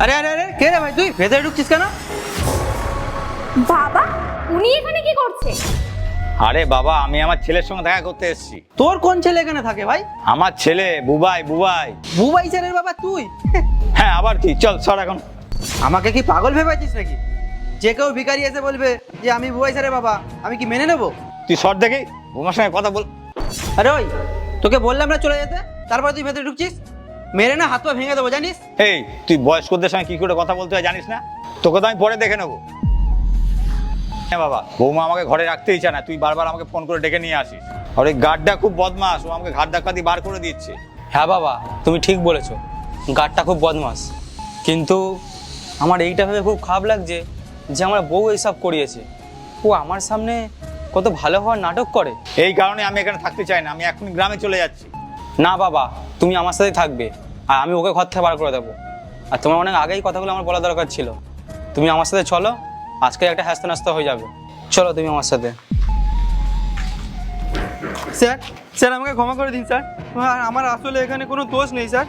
আরে আরে আরে কে রে ভাই, তুই ভেতরে ঢুকছিস কেন? বাবা, উনি এখানে কি করছে? আরে বাবা, আমি আমার ছেলের সঙ্গে দেখা করতে এসেছি। তোর কোন ছেলে এখানে থাকে ভাই? আমার ছেলে বুবাই। বুবাই? বুবাই ছেলের বাবা তুই? হ্যাঁ, আবার কি? চল সর এখন। আমাকে কি পাগল ভেবেছিস নাকি? যে কেউ ভিখারি এসে বলবে যে আমি বুবাই ছেলের বাবা, আমি কি মেনে নেব? তুই সর দেখি, বুমার সঙ্গে কথা বল। আরে ওই, তোকে বললাম না চলে যেতে, তারপর তুই ভেতরে ঢুকছিস। মেরে না হাত পা ভেঙে দেবো জানিস? এই, তুই বয়স্কদের সঙ্গে কি করে কথা বলতে হয় জানিস না? তোকে তো আমি পরে দেখে নেবো। হ্যাঁ বাবা, বৌমা আমাকে ঘরে রাখতেই চায় না, তুই বারবার আমাকে ফোন করে ডেকে নিয়ে আসিস। আর ওই গার্ডটা খুব বদমাস, ও আমাকে ঘাট ধাক্কা দিয়ে বার করে দিচ্ছে। হ্যাঁ বাবা, তুমি ঠিক বলেছো, গার্ডটা খুব বদমাস। কিন্তু আমার এইটা ভেবে খুব খারাপ লাগছে যে আমার বউ এইসব করিয়েছে। ও আমার সামনে কত ভালো হওয়ার নাটক করে। এই কারণে আমি এখানে থাকতে চাই না, আমি এখনই গ্রামে চলে যাচ্ছি। না বাবা, তুমি আমার সাথেই থাকবে, আর আমি ওকে ঘর থেকে বার করে দেবো। আর তোমার অনেক আগেই কথাগুলো আমার বলা দরকার ছিল। তুমি আমার সাথে চলো, আজকে একটা হ্যাস্ত নাস্তা হয়ে যাবে। চলো তুমি আমার সাথে। স্যার, স্যার আমাকে ক্ষমা করে দিন স্যার। আর আমার আসলে এখানে কোনো দোষ নেই স্যার।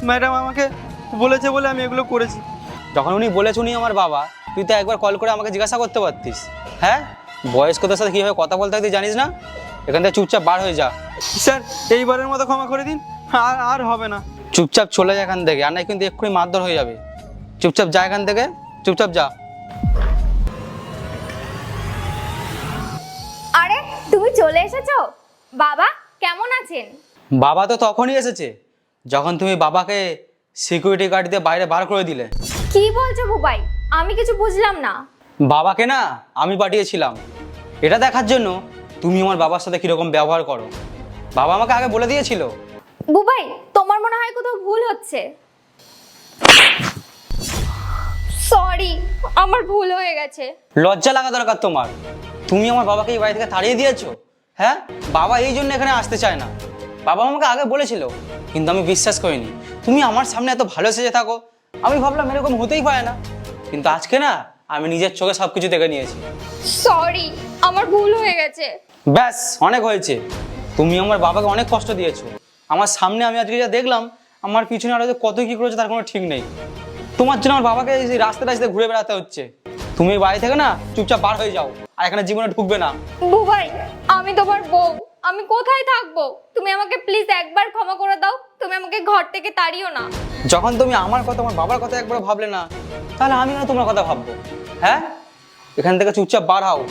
ম্যাডাম আমাকে বলেছে বলে আমি এগুলো করেছি। যখন উনি বলেছে উনি আমার বাবা, তুই তো একবার কল করে আমাকে জিজ্ঞাসা করতে পারতিস। হ্যাঁ, বয়স্কদের সাথে কীভাবে কথা বলতে হয় তুই জানিস না? এখান থেকে চুপচাপ বার হয়ে যা। স্যার, এইবারের মতো ক্ষমা করে দিন, আর আর হবে না। চুপচাপ চলে যা এখান থেকে, আর নাই কিন্তু এক্ষুনি মারধর হয়ে যাবে। চুপচাপ যা এখান থেকে, চুপচাপ যা। আরে, তুমি চলে এসেছো? বাবা কেমন আছেন? বাবা তো তখনই এসেছে যখন তুমি বাবাকে সিকিউরিটি গার্ড দিয়ে বাইরে বার করে দিলে। কি বলছো বুবাই? আমি কিছু বুঝলাম না। বাবাকে না আমি পাঠিয়েছিলাম এটা দেখার জন্য তুমি আমার বাবার সাথে কিরকম ব্যবহার করো। বাবা আমাকে আগে বলে দিয়েছিল। বুবাই, তোমার মনে হয় কোথাও ভুল হচ্ছে। সরি, আমার ভুল হয়ে গেছে। লজ্জা লাগা দরকার তোমার। তুমি আমার বাবাকে এই বাড়ি থেকে তাড়িয়ে দিয়েছো। হ্যাঁ, বাবা এই জন্য এখানে আসতে চায় না। বাবা আমাকে আগে বলেছিল, কিন্তু আমি বিশ্বাস করিনি। তুমি আমার সামনে এত ভালো সেজে থাকো, আমি ভাবলাম এরকম হতেই পারে না। কিন্তু আজকে না, আমি নিজের চোখে সবকিছু দেখে নিয়েছি। সরি, আমার ভুল হয়ে গেছে। ব্যাস, অনেক হয়েছে। তুমি আমার বাবাকে অনেক কষ্ট দিয়েছো। আমার সামনে আমি আজকে যা দেখলাম, আমার পিছনে আরো যে কত কি করেছে তার কোনো ঠিক নেই। তোমার জন্য আমার বাবাকে এই রাস্তায় রাস্তায় ঘুরে বেড়াতে হচ্ছে। তুমি এই বাড়ি থেকে না চুপচাপ বার হয়ে যাও, আর এখানে জীবনে ঢুকবে না। বুবাই, আমি তোমার বউ, আমি কোথায় থাকবো? তুমি আমাকে প্লিজ একবার ক্ষমা করে দাও। তুমি আমাকে ঘর থেকে তাড়িও না। যখন তুমি আমার কথা, আমার বাবার কথা একবার ভাবলে না, তাহলে আমি না তোমার কথা ভাববো? হ্যাঁ, এখান থেকে চুপচাপ বার হও।